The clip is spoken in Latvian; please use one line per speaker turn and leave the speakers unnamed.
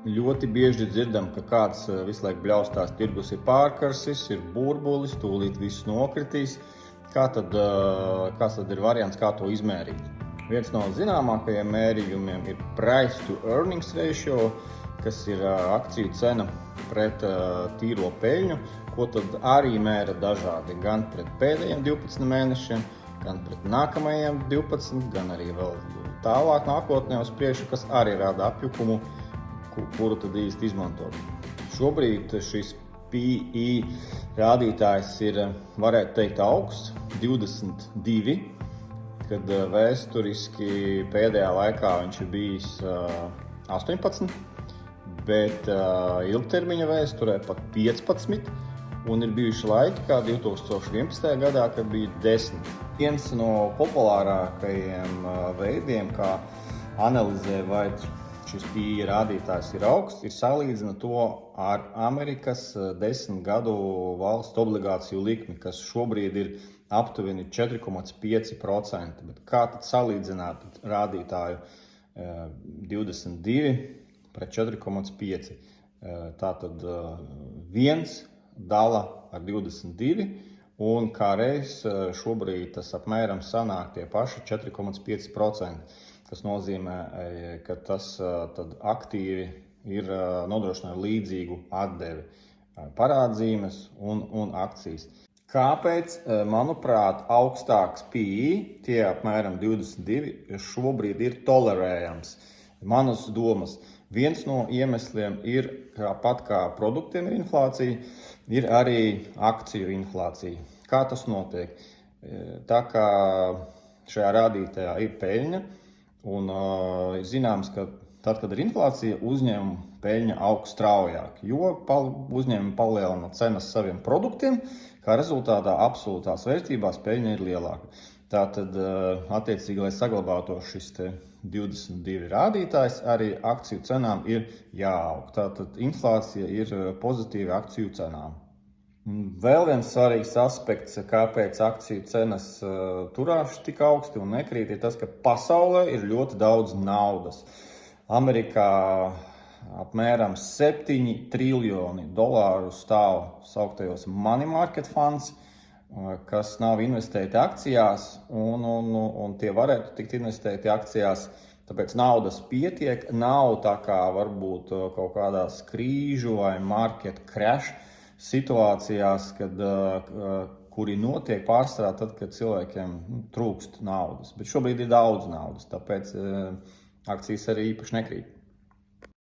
Ļoti bieži dzirdam, ka kāds visu laiku bļaustās, tirgus ir pārkarsis, ir burbulis, tūlīt viss nokritīs. Kāds tad ir variants, kā to izmērīt? Viens no zināmākajiem mērījumiem ir price to earnings ratio, kas ir akciju cena pret tīro peļņu, ko tad arī mēra dažādi, gan pret pēdējiem 12 mēnešiem, gan pret nākamajiem 12, gan arī vēl tālāk nākotnē uz priekšu, kas arī rada apjukumu, kuru tad īsti izmantot. Šobrīd šis PE rādītājs ir, varētu teikt, augsts, 22, kad vēsturiski pēdējā laikā viņš ir bijis 18, bet ilgtermiņa vēsturē pat 15, un ir bijuši laiki, kā 2011. gadā, kad bija 10. Viens no populārākajiem veidiem, kā analizē, vai šis PE rādītājs ir augsts, ir salīdzina to ar Amerikas 10 gadu valsts obligāciju likmi, kas šobrīd ir aptuveni 4,5%. Bet kā tad salīdzināt rādītāju 22 pret 4,5? Tātad 1 dala ar 22, un kā reiz šobrīd tas apmēram sanāk tie paši 4,5%. Tas nozīmē, ka tas tad aktīvi ir nodrošināja līdzīgu atdevi parādzīmes un akcijas. Kāpēc, manuprāt, augstāks PE, tie apmēram 22, šobrīd ir tolerējams? Manas domas. Viens no iemesliem ir, pat kā produktiem ir inflācija, ir arī akciju inflācija. Kā tas notiek? Tā kā šajā rādītājā ir peļņa, un ir zināms, ka tad, kad ir inflācija, uzņēmuma peļņa aug straujāk, jo uzņēmumi palielina cenas saviem produktiem, kā rezultātā absolūtās vērtībās peļņa ir lielāka. Tātad, attiecīgi, lai saglabātos šis 22 rādītājs, arī akciju cenām ir jāaug. Tātad inflācija ir pozitīva akciju cenām. Vēl viens svarīgs aspekts, kāpēc akciju cenas turās tik augsti un nekrīt, ir tas, ka pasaulē ir ļoti daudz naudas. Amerikā apmēram 7 triljoni dolāru stāv sauktajos money market funds, kas nav investēti akcijās, un tie varētu tikt investēti akcijās. Tāpēc naudas pietiek, nav tā kā varbūt kaut kādās krīžu vai market crash situācijās, kuri notiek pārsvarā tad, kad cilvēkiem trūkst naudas. Bet šobrīd ir daudz naudas, tāpēc akcijas arī īpaši nekrīt.